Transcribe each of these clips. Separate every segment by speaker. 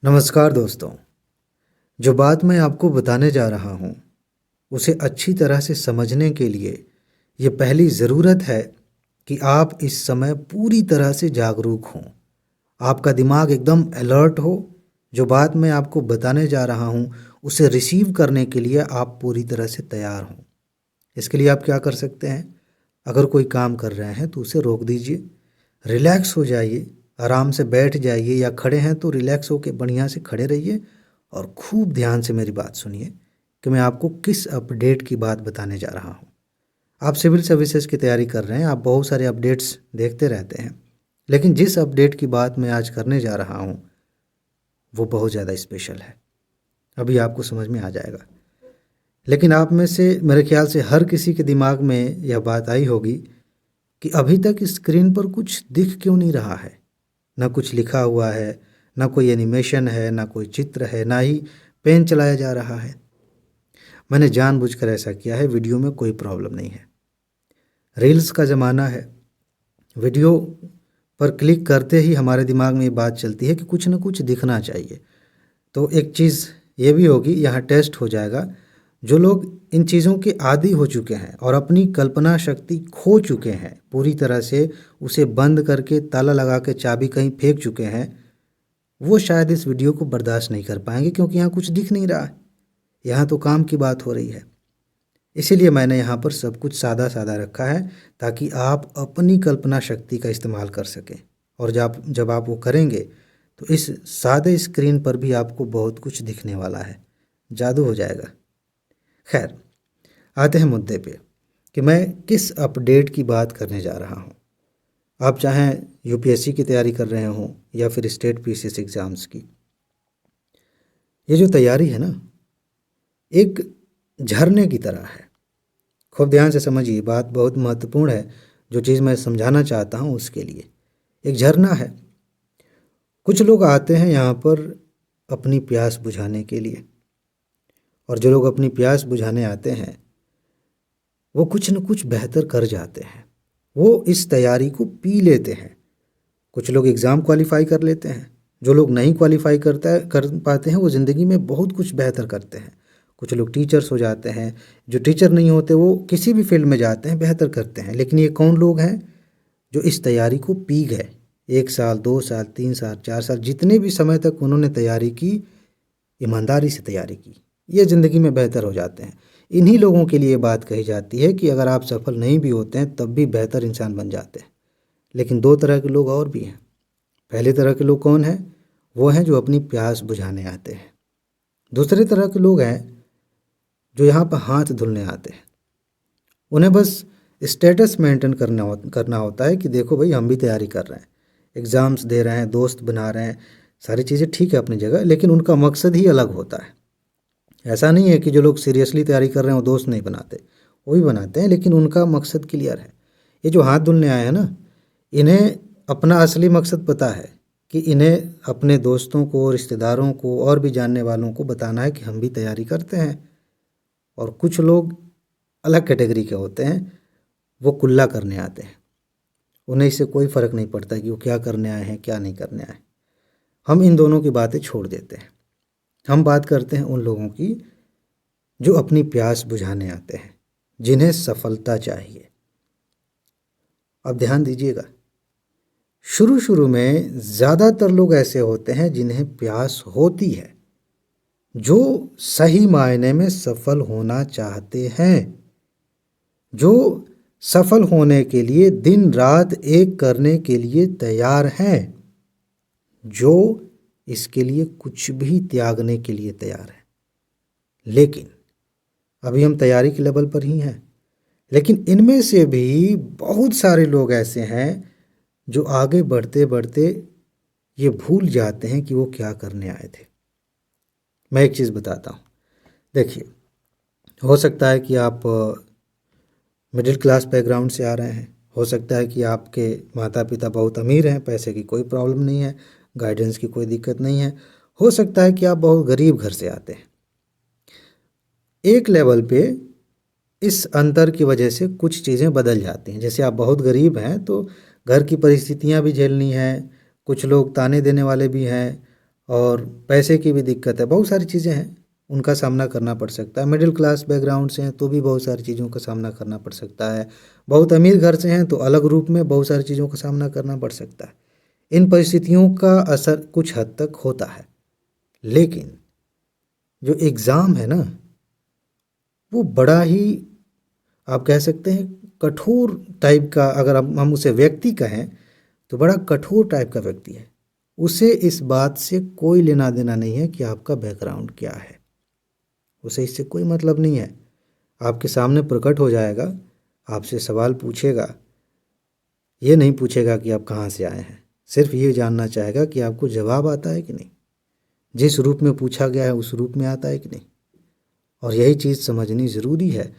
Speaker 1: नमस्कार दोस्तों। जो बात मैं आपको बताने जा रहा हूँ, उसे अच्छी तरह से समझने के लिए ये पहली ज़रूरत है कि आप इस समय पूरी तरह से जागरूक हों। आपका दिमाग एकदम अलर्ट हो। जो बात मैं आपको बताने जा रहा हूँ, उसे रिसीव करने के लिए आप पूरी तरह से तैयार हों। इसके लिए आप क्या कर सकते हैं? अगर कोई काम कर रहे हैं तो उसे रोक दीजिए, रिलैक्स हो जाइए, आराम से बैठ जाइए या खड़े हैं तो रिलैक्स होकर बढ़िया से खड़े रहिए और खूब ध्यान से मेरी बात सुनिए कि मैं आपको किस अपडेट की बात बताने जा रहा हूँ। आप सिविल सर्विसेज की तैयारी कर रहे हैं, आप बहुत सारे अपडेट्स देखते रहते हैं, लेकिन जिस अपडेट की बात मैं आज करने जा रहा हूँ वो बहुत ज़्यादा स्पेशल है। अभी आपको समझ में आ जाएगा। लेकिन आप में से मेरे ख्याल से हर किसी के दिमाग में यह बात आई होगी कि अभी तक स्क्रीन पर कुछ दिख क्यों नहीं रहा है। ना कुछ लिखा हुआ है, ना कोई एनिमेशन है, ना कोई चित्र है, ना ही पेन चलाया जा रहा है। मैंने जानबूझकर ऐसा किया है, वीडियो में कोई प्रॉब्लम नहीं है। रील्स का ज़माना है। वीडियो पर क्लिक करते ही हमारे दिमाग में ये बात चलती है कि कुछ ना कुछ दिखना चाहिए। तो एक चीज़ ये भी होगी, यहाँ टेस्ट हो जाएगा। जो लोग इन चीज़ों के आदी हो चुके हैं और अपनी कल्पना शक्ति खो चुके हैं पूरी तरह से, उसे बंद करके ताला लगा के चाबी कहीं फेंक चुके हैं, वो शायद इस वीडियो को बर्दाश्त नहीं कर पाएंगे, क्योंकि यहाँ कुछ दिख नहीं रहा है। यहाँ तो काम की बात हो रही है। इसीलिए मैंने यहाँ पर सब कुछ सादा सादा रखा है, ताकि आप अपनी कल्पना शक्ति का इस्तेमाल कर सकें। और जब आप वो करेंगे तो इस सादे स्क्रीन पर भी आपको बहुत कुछ दिखने वाला है, जादू हो जाएगा। खैर, आते हैं मुद्दे पे कि मैं किस अपडेट की बात करने जा रहा हूँ। आप चाहें यूपीएससी की तैयारी कर रहे हों या फिर स्टेट पीसीएस एग्ज़ाम्स की, ये जो तैयारी है ना, एक झरने की तरह है। खूब ध्यान से समझिए, बात बहुत महत्वपूर्ण है। जो चीज़ मैं समझाना चाहता हूँ उसके लिए, एक झरना है। कुछ लोग आते हैं यहाँ पर अपनी प्यास बुझाने के लिए, और जो लोग अपनी प्यास बुझाने आते हैं वो कुछ न कुछ बेहतर कर जाते हैं। वो इस तैयारी को पी लेते हैं। कुछ लोग एग्ज़ाम क्वालिफाई कर लेते हैं। जो लोग नहीं क्वालिफाई कर पाते हैं वो ज़िंदगी में बहुत कुछ बेहतर करते हैं। कुछ लोग टीचर्स हो जाते हैं। जो टीचर नहीं होते वो किसी भी फील्ड में जाते हैं, बेहतर करते हैं। लेकिन ये कौन लोग हैं जो इस तैयारी को पी गए? 1 साल, 2 साल, 3 साल, 4 साल, जितने भी समय तक उन्होंने तैयारी की, ईमानदारी से तैयारी की, ये ज़िंदगी में बेहतर हो जाते हैं। इन्हीं लोगों के लिए बात कही जाती है कि अगर आप सफल नहीं भी होते हैं तब भी बेहतर इंसान बन जाते हैं। लेकिन दो तरह के लोग और भी हैं। पहले तरह के लोग कौन हैं? वो हैं जो अपनी प्यास बुझाने आते हैं। दूसरे तरह के लोग हैं जो यहाँ पर हाथ धुलने आते हैं। उन्हें बस स्टेटस मेंटेन करना होता है कि देखो भाई, हम भी तैयारी कर रहे हैं, एग्ज़ाम्स दे रहे हैं, दोस्त बना रहे हैं, सारी चीज़ें ठीक है अपनी जगह, लेकिन उनका मकसद ही अलग होता है। ऐसा नहीं है कि जो लोग सीरियसली तैयारी कर रहे हैं वो दोस्त नहीं बनाते, वो भी बनाते हैं, लेकिन उनका मकसद क्लियर है। ये जो हाथ धुलने आए हैं ना, इन्हें अपना असली मकसद पता है कि इन्हें अपने दोस्तों को, रिश्तेदारों को और भी जानने वालों को बताना है कि हम भी तैयारी करते हैं। और कुछ लोग अलग कैटेगरी के होते हैं, वो कुल्ला करने आते हैं। उन्हें इससे कोई फ़र्क नहीं पड़ता कि वो क्या करने आए हैं, क्या नहीं करने आए। हम इन दोनों की बातें छोड़ देते हैं। हम बात करते हैं उन लोगों की जो अपनी प्यास बुझाने आते हैं, जिन्हें सफलता चाहिए। अब ध्यान दीजिएगा, शुरू शुरू में ज़्यादातर लोग ऐसे होते हैं जिन्हें प्यास होती है, जो सही मायने में सफल होना चाहते हैं, जो सफल होने के लिए दिन रात एक करने के लिए तैयार हैं, जो इसके लिए कुछ भी त्यागने के लिए तैयार है। लेकिन अभी हम तैयारी के लेवल पर ही हैं। लेकिन इनमें से भी बहुत सारे लोग ऐसे हैं जो आगे बढ़ते बढ़ते ये भूल जाते हैं कि वो क्या करने आए थे। मैं एक चीज़ बताता हूँ। देखिए, हो सकता है कि आप मिडिल क्लास बैकग्राउंड से आ रहे हैं, हो सकता है कि आपके माता पिता बहुत अमीर हैं, पैसे की कोई प्रॉब्लम नहीं है, गाइडेंस की कोई दिक्कत नहीं है, हो सकता है कि आप बहुत गरीब घर से आते हैं। एक लेवल पे इस अंतर की वजह से कुछ चीज़ें बदल जाती हैं। जैसे आप बहुत गरीब हैं तो घर की परिस्थितियां भी झेलनी हैं, कुछ लोग ताने देने वाले भी हैं, और पैसे की भी दिक्कत है, बहुत सारी चीज़ें हैं, उनका सामना करना पड़ सकता है। मिडिल क्लास बैकग्राउंड से हैं तो भी बहुत सारी चीज़ों का सामना करना पड़ सकता है। बहुत अमीर घर से हैं तो अलग रूप में बहुत सारी चीज़ों का सामना करना पड़ सकता है। इन परिस्थितियों का असर कुछ हद तक होता है, लेकिन जो एग्ज़ाम है ना, वो बड़ा ही, आप कह सकते हैं, कठोर टाइप का, अगर हम उसे व्यक्ति कहें तो बड़ा कठोर टाइप का व्यक्ति है। उसे इस बात से कोई लेना देना नहीं है कि आपका बैकग्राउंड क्या है, उसे इससे कोई मतलब नहीं है। आपके सामने प्रकट हो जाएगा, आपसे सवाल पूछेगा, ये नहीं पूछेगा कि आप कहाँ से आए हैं, सिर्फ ये जानना चाहेगा कि आपको जवाब आता है कि नहीं, जिस रूप में पूछा गया है उस रूप में आता है कि नहीं। और यही चीज़ समझनी ज़रूरी है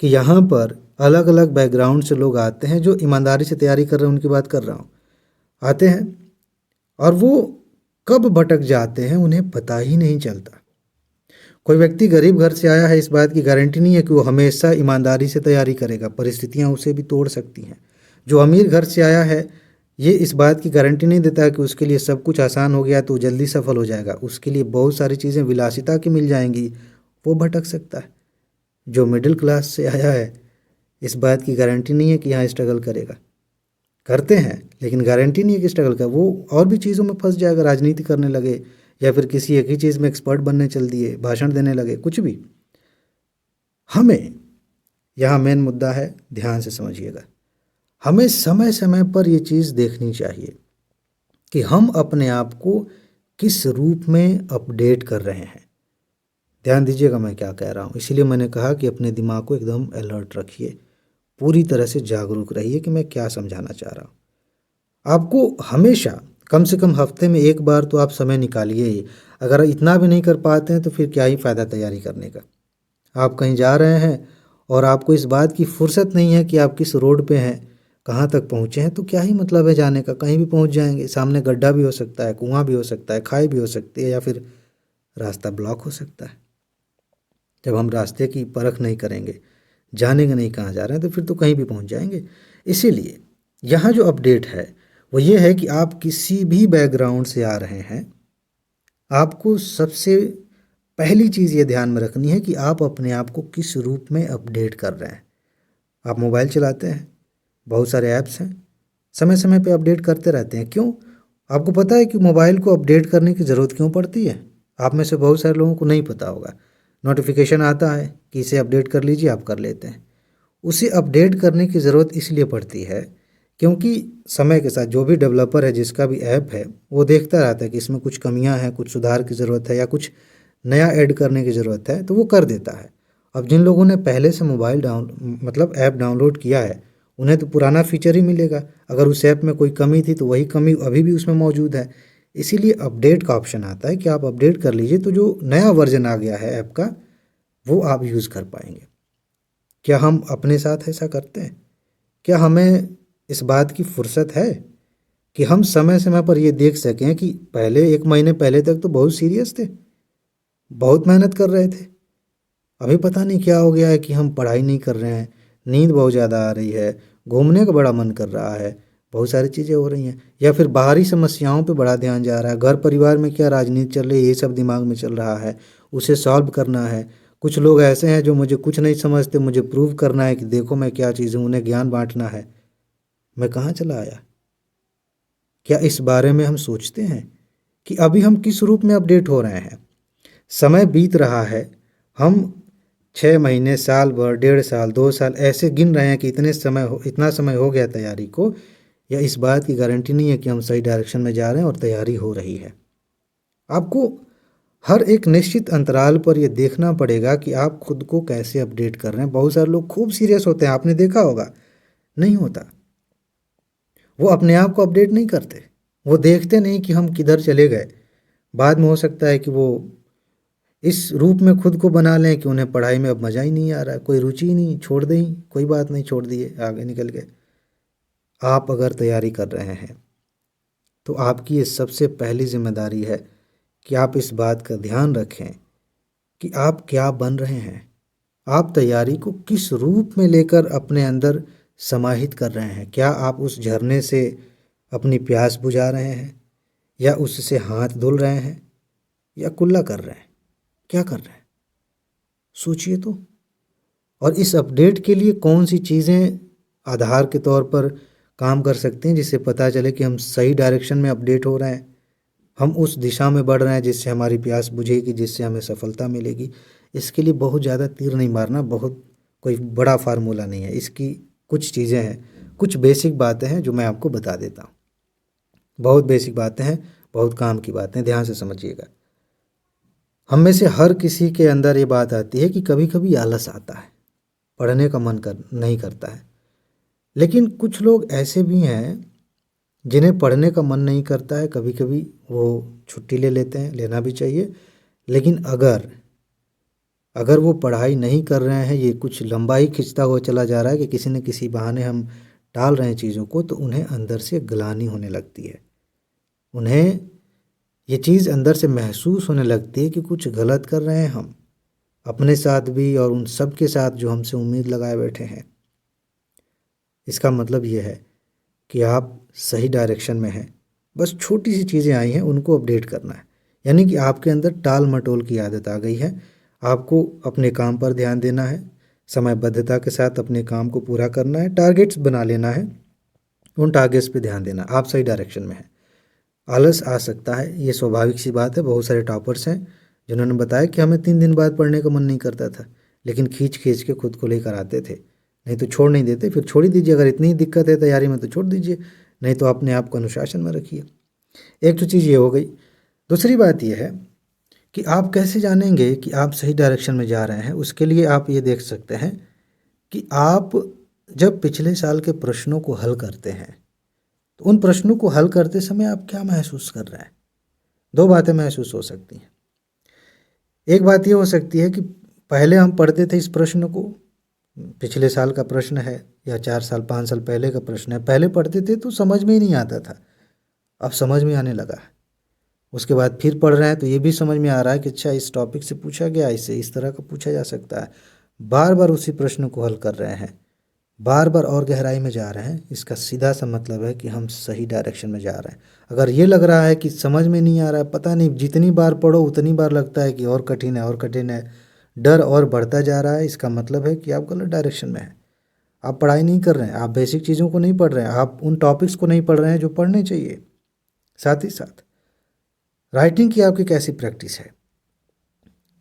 Speaker 1: कि यहाँ पर अलग अलग बैकग्राउंड से लोग आते हैं, जो ईमानदारी से तैयारी कर रहे हैं उनकी बात कर रहा हूँ, आते हैं और वो कब भटक जाते हैं उन्हें पता ही नहीं चलता। कोई व्यक्ति गरीब घर से आया है, इस बात की गारंटी नहीं है कि वो हमेशा ईमानदारी से तैयारी करेगा, परिस्थितियाँ उसे भी तोड़ सकती हैं। जो अमीर घर से आया है, ये इस बात की गारंटी नहीं देता है कि उसके लिए सब कुछ आसान हो गया तो वो जल्दी सफल हो जाएगा, उसके लिए बहुत सारी चीज़ें विलासिता की मिल जाएंगी, वो भटक सकता है। जो मिडिल क्लास से आया है, इस बात की गारंटी नहीं है कि यहाँ स्ट्रगल करेगा, करते हैं लेकिन गारंटी नहीं है कि स्ट्रगल का, वो और भी चीज़ों में फंस जाएगा, राजनीति करने लगे या फिर किसी एक ही चीज़ में एक्सपर्ट बनने चल दिए, भाषण देने लगे, कुछ भी। हमें यहाँ मेन मुद्दा है, ध्यान से समझिएगा, हमें समय समय पर ये चीज़ देखनी चाहिए कि हम अपने आप को किस रूप में अपडेट कर रहे हैं। ध्यान दीजिएगा मैं क्या कह रहा हूँ, इसीलिए मैंने कहा कि अपने दिमाग को एकदम अलर्ट रखिए, पूरी तरह से जागरूक रहिए कि मैं क्या समझाना चाह रहा हूँ। आपको हमेशा कम से कम हफ्ते में एक बार तो आप समय निकालिए ही। अगर इतना भी नहीं कर पाते हैं तो फिर क्या ही फ़ायदा तैयारी करने का। आप कहीं जा रहे हैं और आपको इस बात की फुर्सत नहीं है कि आप किस रोड पे हैं, कहाँ तक पहुँचे हैं, तो क्या ही मतलब है जाने का, कहीं भी पहुँच जाएंगे, सामने गड्ढा भी हो सकता है, कुआं भी हो सकता है, खाई भी हो सकती है, या फिर रास्ता ब्लॉक हो सकता है। जब हम रास्ते की परख नहीं करेंगे, जानेंगे नहीं कहाँ जा रहे हैं, तो फिर तो कहीं भी पहुँच जाएंगे। इसीलिए यहाँ जो अपडेट है वो ये है कि आप किसी भी बैकग्राउंड से आ रहे हैं, आपको सबसे पहली चीज़ ये ध्यान में रखनी है कि आप अपने आप को किस रूप में अपडेट कर रहे हैं। आप मोबाइल चलाते हैं, बहुत सारे ऐप्स हैं, समय समय पे अपडेट करते रहते हैं, क्यों? आपको पता है कि मोबाइल को अपडेट करने की ज़रूरत क्यों पड़ती है? आप में से बहुत सारे लोगों को नहीं पता होगा। नोटिफिकेशन आता है कि इसे अपडेट कर लीजिए, आप कर लेते हैं। उसे अपडेट करने की ज़रूरत इसलिए पड़ती है क्योंकि समय के साथ जो भी डेवलपर है, जिसका भी ऐप है, वो देखता रहता है कि इसमें कुछ कमियां हैं, कुछ सुधार की ज़रूरत है या कुछ नया ऐड करने की ज़रूरत है, तो वो कर देता है। अब जिन लोगों ने पहले से मोबाइल मतलब ऐप डाउनलोड किया है, उन्हें तो पुराना फीचर ही मिलेगा। अगर उस ऐप में कोई कमी थी तो वही कमी अभी भी उसमें मौजूद है। इसीलिए अपडेट का ऑप्शन आता है कि आप अपडेट कर लीजिए, तो जो नया वर्जन आ गया है ऐप का, वो आप यूज़ कर पाएंगे। क्या हम अपने साथ ऐसा करते हैं? क्या हमें इस बात की फुर्सत है कि हम समय समय पर ये देख सकें कि पहले 1 महीने पहले तक तो बहुत सीरियस थे, बहुत मेहनत कर रहे थे, अभी पता नहीं क्या हो गया है कि हम पढ़ाई नहीं कर रहे हैं, नींद बहुत ज़्यादा आ रही है, घूमने का बड़ा मन कर रहा है, बहुत सारी चीज़ें हो रही हैं, या फिर बाहरी समस्याओं पे बड़ा ध्यान जा रहा है, घर परिवार में क्या राजनीति चल रही है ये सब दिमाग में चल रहा है, उसे सॉल्व करना है। कुछ लोग ऐसे हैं जो मुझे कुछ नहीं समझते, मुझे प्रूव करना है कि देखो मैं क्या चीज़ हूँ, उन्हें ज्ञान बांटना है। मैं कहाँ चला आया? क्या इस बारे में हम सोचते हैं कि अभी हम किस रूप में अपडेट हो रहे हैं? समय बीत रहा है, हम 6 महीने, साल भर, 1.5 साल, 2 साल ऐसे गिन रहे हैं कि इतना समय हो गया तैयारी को, या इस बात की गारंटी नहीं है कि हम सही डायरेक्शन में जा रहे हैं और तैयारी हो रही है। आपको हर एक निश्चित अंतराल पर यह देखना पड़ेगा कि आप खुद को कैसे अपडेट कर रहे हैं। बहुत सारे लोग खूब सीरियस होते हैं, आपने देखा होगा, नहीं होता, वो अपने आप को अपडेट नहीं करते, वो देखते नहीं कि हम किधर चले गए। बाद में हो सकता है कि वो इस रूप में खुद को बना लें कि उन्हें पढ़ाई में अब मज़ा ही नहीं आ रहा है, कोई रुचि ही नहीं, छोड़ दें ही, कोई बात नहीं, छोड़ दिए, आगे निकल गए। आप अगर तैयारी कर रहे हैं तो आपकी ये सबसे पहली जिम्मेदारी है कि आप इस बात का ध्यान रखें कि आप क्या बन रहे हैं, आप तैयारी को किस रूप में लेकर अपने अंदर समाहित कर रहे हैं। क्या आप उस झरने से अपनी प्यास बुझा रहे हैं या उससे हाथ धुल रहे हैं? या कुल्ला कर रहे हैं? क्या कर रहे हैं? सोचिए तो। और इस अपडेट के लिए कौन सी चीज़ें आधार के तौर पर काम कर सकती हैं जिससे पता चले कि हम सही डायरेक्शन में अपडेट हो रहे हैं, हम उस दिशा में बढ़ रहे हैं जिससे हमारी प्यास बुझेगी, जिससे हमें सफलता मिलेगी। इसके लिए बहुत ज़्यादा तीर नहीं मारना, बहुत कोई बड़ा फार्मूला नहीं है। इसकी कुछ चीज़ें हैं, कुछ बेसिक बातें हैं जो मैं आपको बता देता हूँ। बहुत बेसिक बातें हैं, बहुत काम की बातें, ध्यान से समझिएगा। हम में से हर किसी के अंदर ये बात आती है कि कभी कभी आलस आता है, पढ़ने का मन नहीं करता है। लेकिन कुछ लोग ऐसे भी हैं जिन्हें पढ़ने का मन नहीं करता है, कभी कभी वो छुट्टी ले लेते हैं, लेना भी चाहिए। लेकिन अगर अगर वो पढ़ाई नहीं कर रहे हैं, ये कुछ लंबा ही खिंचता हुआ चला जा रहा है कि किसी न किसी बहाने हम टाल रहे हैं चीज़ों को, तो उन्हें अंदर से ग्लानि होने लगती है। उन्हें ये चीज़ अंदर से महसूस होने लगती है कि कुछ गलत कर रहे हैं हम, अपने साथ भी और उन सब के साथ जो हमसे उम्मीद लगाए बैठे हैं। इसका मतलब ये है कि आप सही डायरेक्शन में हैं, बस छोटी सी चीज़ें आई हैं, उनको अपडेट करना है। यानी कि आपके अंदर टाल मटोल की आदत आ गई है। आपको अपने काम पर ध्यान देना है, समयबद्धता के साथ अपने काम को पूरा करना है, टारगेट्स बना लेना है, उन टारगेट्स पे ध्यान देना। आप सही डायरेक्शन में हैं। आलस आ सकता है, ये स्वाभाविक सी बात है। बहुत सारे टॉपर्स हैं जिन्होंने बताया कि हमें 3 दिन बाद पढ़ने का मन नहीं करता था, लेकिन खींच खींच के खुद को लेकर आते थे। नहीं तो छोड़ नहीं देते, फिर छोड़ ही दीजिए। अगर इतनी ही दिक्कत है तैयारी में तो छोड़ दीजिए, नहीं तो अपने आप को अनुशासन में रखिए। एक तो चीज़ ये हो गई। दूसरी बात यह है कि आप कैसे जानेंगे कि आप सही डायरेक्शन में जा रहे हैं। उसके लिए आप ये देख सकते हैं कि आप जब पिछले साल के प्रश्नों को हल करते हैं तो उन प्रश्नों को हल करते समय आप क्या महसूस कर रहे हैं। 2 बातें महसूस हो सकती हैं। एक बात ये हो सकती है कि पहले हम पढ़ते थे इस प्रश्न को, पिछले साल का प्रश्न है या 4 साल 5 साल पहले का प्रश्न है, पहले पढ़ते थे तो समझ में ही नहीं आता था, अब समझ में आने लगा है। उसके बाद फिर पढ़ रहे हैं तो ये भी समझ में आ रहा है कि अच्छा इस टॉपिक से पूछा गया, इससे इस तरह का पूछा जा सकता है। बार बार उसी प्रश्न को हल कर रहे हैं, बार बार और गहराई में जा रहे हैं। इसका सीधा सा मतलब है कि हम सही डायरेक्शन में जा रहे हैं। अगर ये लग रहा है कि समझ में नहीं आ रहा है, पता नहीं, जितनी बार पढ़ो उतनी बार लगता है कि और कठिन है और कठिन है, डर और बढ़ता जा रहा है, इसका मतलब है कि आप गलत डायरेक्शन में हैं। आप पढ़ाई नहीं कर रहे हैं, आप बेसिक चीज़ों को नहीं पढ़ रहे हैं, आप उन टॉपिक्स को नहीं पढ़ रहे हैं जो पढ़ने चाहिए। साथ ही साथ राइटिंग की आपकी कैसी प्रैक्टिस है।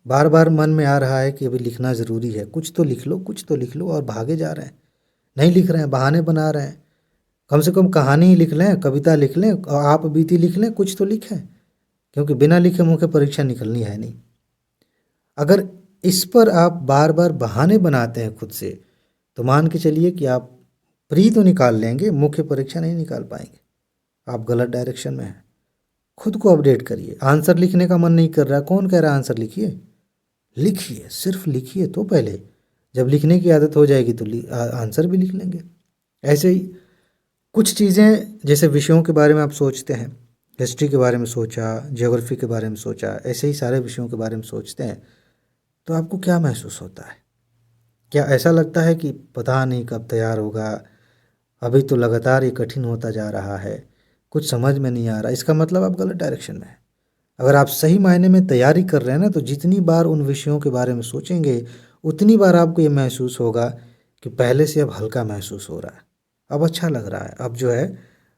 Speaker 1: बार बार मन में आ रहा है कि अभी लिखना ज़रूरी है, कुछ तो लिख लो, कुछ तो लिख लो, और भागे जा रहे हैं, नहीं लिख रहे हैं, बहाने बना रहे हैं। कम से कम कहानी ही लिख लें, कविता लिख लें, और आप बीती लिख लें, कुछ तो लिखें, क्योंकि बिना लिखे मुँह परीक्षा निकलनी है नहीं। अगर इस पर आप बार बार बहाने बनाते हैं खुद से, तो मान के चलिए कि आप प्री तो निकाल लेंगे, मुख्य परीक्षा नहीं निकाल पाएंगे। आप गलत डायरेक्शन में हैं। खुद को अपडेट करिए। आंसर लिखने का मन नहीं कर रहा, कौन कह रहा है आंसर लिखिए? लिखिए, सिर्फ लिखिए तो पहले। जब लिखने की आदत हो जाएगी तो आंसर भी लिख लेंगे। ऐसे ही कुछ चीज़ें, जैसे विषयों के बारे में आप सोचते हैं, हिस्ट्री के बारे में सोचा, ज्योग्राफी के बारे में सोचा, ऐसे ही सारे विषयों के बारे में सोचते हैं, तो आपको क्या महसूस होता है? क्या ऐसा लगता है कि पता नहीं कब तैयार होगा, अभी तो लगातार ये कठिन होता जा रहा है, कुछ समझ में नहीं आ रहा? इसका मतलब आप गलत डायरेक्शन में हैं। अगर आप सही मायने में तैयारी कर रहे हैं ना, तो जितनी बार उन विषयों के बारे में सोचेंगे उतनी बार आपको ये महसूस होगा कि पहले से अब हल्का महसूस हो रहा है, अब अच्छा लग रहा है। अब जो है,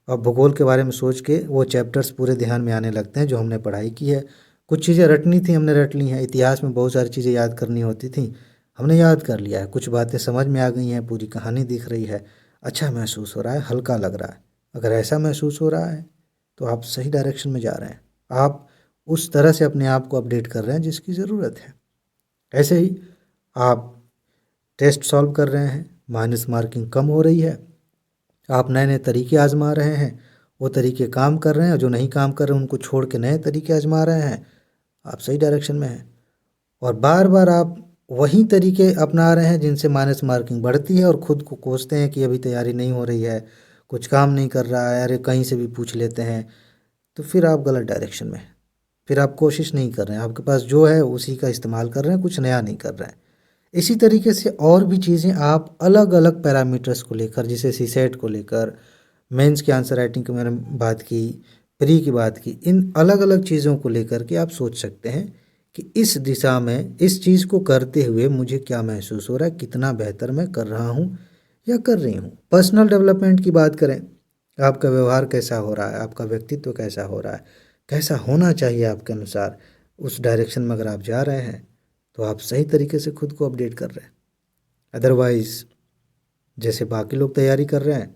Speaker 1: अब भूगोल के बारे में सोच के वो चैप्टर्स पूरे ध्यान में आने लगते हैं जो हमने पढ़ाई की है। कुछ चीज़ें रटनी थी, हमने रट ली हैं। इतिहास में बहुत सारी चीज़ें याद करनी होती थी, हमने याद कर लिया है। कुछ बातें समझ में आ गई हैं, पूरी कहानी दिख रही है, अच्छा महसूस हो रहा है, हल्का लग रहा है। अगर ऐसा महसूस हो रहा है तो आप सही डायरेक्शन में जा रहे हैं। आप उस तरह से अपने आप को अपडेट कर रहे हैं जिसकी ज़रूरत है। ऐसे ही आप टेस्ट सॉल्व कर रहे हैं, माइनस मार्किंग कम हो रही है, आप नए नए तरीके आजमा रहे हैं, वो तरीके काम कर रहे हैं, जो नहीं काम कर रहे हैं उनको छोड़ के नए तरीके आजमा रहे हैं, आप सही डायरेक्शन में हैं। और बार बार आप वही तरीके अपना रहे हैं जिनसे माइनस मार्किंग बढ़ती है, और ख़ुद को कोसते हैं कि अभी तैयारी नहीं हो रही है, कुछ काम नहीं कर रहा है, अरे कहीं से भी पूछ लेते हैं, तो फिर आप गलत डायरेक्शन में हैं। फिर आप कोशिश नहीं कर रहे हैं, आपके पास जो है उसी का इस्तेमाल कर रहे हैं, कुछ नया नहीं कर रहे हैं। इसी तरीके से और भी चीज़ें आप अलग अलग पैरामीटर्स को लेकर, जैसे सीसेट को लेकर, मेंस की आंसर राइटिंग की मैंने बात की, फ्री की बात की, इन अलग अलग चीज़ों को लेकर के आप सोच सकते हैं कि इस दिशा में इस चीज़ को करते हुए मुझे क्या महसूस हो रहा है, कितना बेहतर मैं कर रहा हूँ या कर रही हूँ। पर्सनल डेवलपमेंट की बात करें, आपका व्यवहार कैसा हो रहा है, आपका व्यक्तित्व कैसा हो रहा है, कैसा होना चाहिए आपके अनुसार, उस डायरेक्शन में अगर आप जा रहे हैं तो आप सही तरीके से खुद को अपडेट कर रहे हैं। अदरवाइज़ जैसे बाकी लोग तैयारी कर रहे हैं,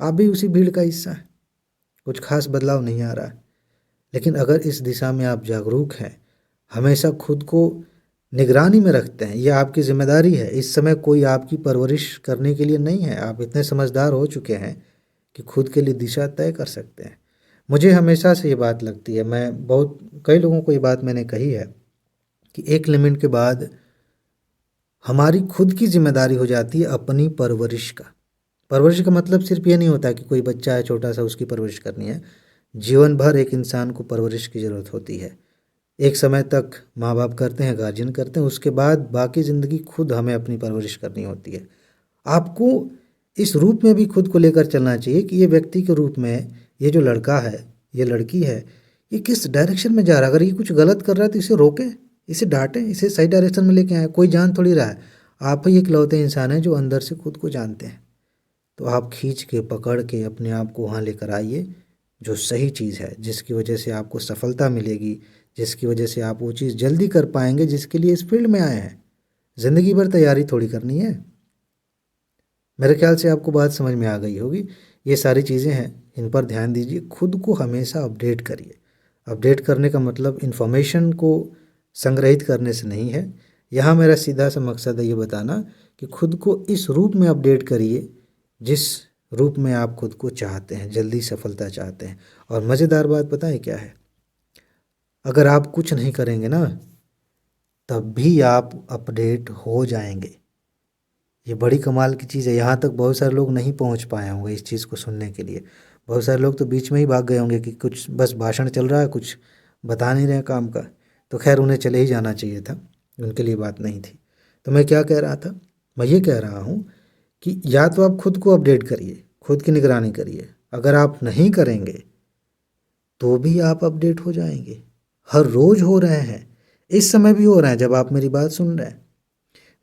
Speaker 1: आप भी उसी भीड़ का हिस्सा हैं, कुछ खास बदलाव नहीं आ रहा है। लेकिन अगर इस दिशा में आप जागरूक हैं, हमेशा खुद को निगरानी में रखते हैं, यह आपकी जिम्मेदारी है। इस समय कोई आपकी परवरिश करने के लिए नहीं है, आप इतने समझदार हो चुके हैं कि खुद के लिए दिशा तय कर सकते हैं। मुझे हमेशा से ये बात लगती है, मैं बहुत कई लोगों को ये बात मैंने कही है कि एक लिमिट के बाद हमारी खुद की जिम्मेदारी हो जाती है अपनी परवरिश का। परवरिश का मतलब सिर्फ ये नहीं होता कि कोई बच्चा है छोटा सा उसकी परवरिश करनी है। जीवन भर एक इंसान को परवरिश की ज़रूरत होती है। एक समय तक माँ बाप करते हैं, गार्जियन करते हैं, उसके बाद बाकी ज़िंदगी खुद हमें अपनी परवरिश करनी होती है। आपको इस रूप में भी खुद को लेकर चलना चाहिए कि ये व्यक्ति के रूप में ये जो लड़का है, ये लड़की है, ये किस डायरेक्शन में जा रहा है। अगर ये कुछ गलत कर रहा है तो इसे रोकें, इसे डांटें, इसे सही डायरेक्शन में लेके आएँ। कोई जान थोड़ी रहा है, आप ही इकलौते इंसान हैं जो अंदर से खुद को जानते हैं। तो आप खींच के पकड़ के अपने आप को वहाँ लेकर आइए जो सही चीज़ है, जिसकी वजह से आपको सफलता मिलेगी, जिसकी वजह से आप वो चीज़ जल्दी कर पाएंगे जिसके लिए इस फील्ड में आए हैं। ज़िंदगी भर तैयारी थोड़ी करनी है। मेरे ख्याल से आपको बात समझ में आ गई होगी। ये सारी चीज़ें हैं, इन पर ध्यान दीजिए। खुद को हमेशा अपडेट करिए। अपडेट करने का मतलब इन्फॉर्मेशन को संग्रहित करने से नहीं है। यहाँ मेरा सीधा सा मकसद है ये बताना कि खुद को इस रूप में अपडेट करिए जिस रूप में आप खुद को चाहते हैं, जल्दी सफलता चाहते हैं। और मज़ेदार बात पता है क्या है, अगर आप कुछ नहीं करेंगे ना तब भी आप अपडेट हो जाएंगे। ये बड़ी कमाल की चीज़ है। यहाँ तक बहुत सारे लोग नहीं पहुँच पाए होंगे इस चीज़ को सुनने के लिए। बहुत सारे लोग तो बीच में ही भाग गए होंगे कि कुछ बस भाषण चल रहा है, कुछ बता नहीं रहे काम का। तो खैर उन्हें चले ही जाना चाहिए था, उनके लिए बात नहीं थी। तो मैं क्या कह रहा था, मैं ये कह रहा हूँ कि या तो आप खुद को अपडेट करिए, खुद की निगरानी करिए। अगर आप नहीं करेंगे तो भी आप अपडेट हो जाएंगे। हर रोज़ हो रहे हैं, इस समय भी हो रहे हैं जब आप मेरी बात सुन रहे हैं।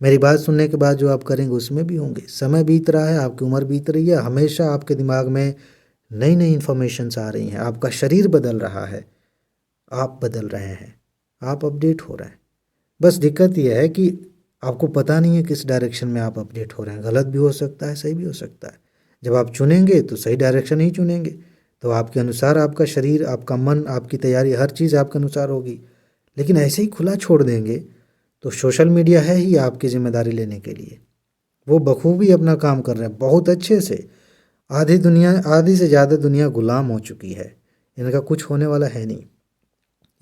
Speaker 1: मेरी बात सुनने के बाद जो आप करेंगे उसमें भी होंगे। समय बीत रहा है, आपकी उम्र बीत रही है, हमेशा आपके दिमाग में नई नई इन्फॉर्मेशंस आ रही हैं। आपका शरीर बदल रहा है, आप बदल रहे हैं, आप अपडेट हो रहे हैं। बस दिक्कत यह है कि आपको पता नहीं है किस डायरेक्शन में आप अपडेट हो रहे हैं। गलत भी हो सकता है, सही भी हो सकता है। जब आप चुनेंगे तो सही डायरेक्शन ही चुनेंगे, तो आपके अनुसार आपका शरीर, आपका मन, आपकी तैयारी, हर चीज़ आपके अनुसार होगी। लेकिन ऐसे ही खुला छोड़ देंगे तो सोशल मीडिया है ही आपकी ज़िम्मेदारी लेने के लिए। वो बखूबी अपना काम कर रहे हैं, बहुत अच्छे से। आधी से ज़्यादा दुनिया गुलाम हो चुकी है, इनका कुछ होने वाला है नहीं।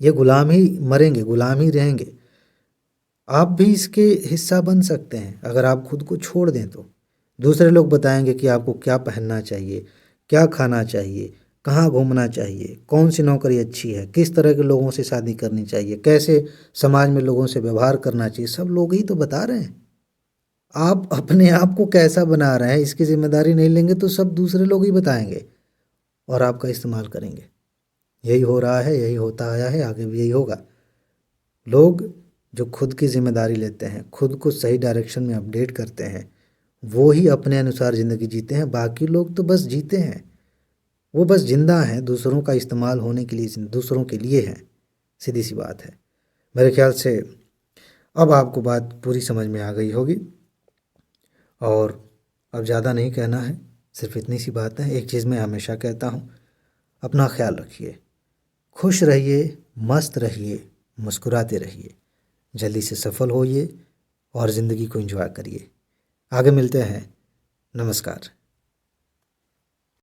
Speaker 1: ये गुलाम ही मरेंगे, गुलाम ही रहेंगे। आप भी इसके हिस्सा बन सकते हैं अगर आप खुद को छोड़ दें तो। दूसरे लोग बताएंगे कि आपको क्या पहनना चाहिए, क्या खाना चाहिए, कहाँ घूमना चाहिए, कौन सी नौकरी अच्छी है, किस तरह के लोगों से शादी करनी चाहिए, कैसे समाज में लोगों से व्यवहार करना चाहिए। सब लोग ही तो बता रहे हैं। आप अपने आप को कैसा बना रहे हैं इसकी जिम्मेदारी नहीं लेंगे तो सब दूसरे लोग ही बताएंगे और आपका इस्तेमाल करेंगे। यही हो रहा है, यही होता आया है, आगे भी यही होगा। लोग जो खुद की जिम्मेदारी लेते हैं, खुद को सही डायरेक्शन में अपडेट करते हैं, वो ही अपने अनुसार ज़िंदगी जीते हैं। बाकी लोग तो बस जीते हैं, वो बस जिंदा हैं, दूसरों का इस्तेमाल होने के लिए, दूसरों के लिए हैं। सीधी सी बात है। मेरे ख्याल से अब आपको बात पूरी समझ में आ गई होगी और अब ज़्यादा नहीं कहना है, सिर्फ इतनी सी बात है। एक चीज़ मैं हमेशा कहता हूँ, अपना ख्याल रखिए, खुश रहिए, मस्त रहिए, मुस्कुराते रहिए, जल्दी से सफल होइए और ज़िंदगी को एंजॉय करिए। आगे मिलते हैं। नमस्कार।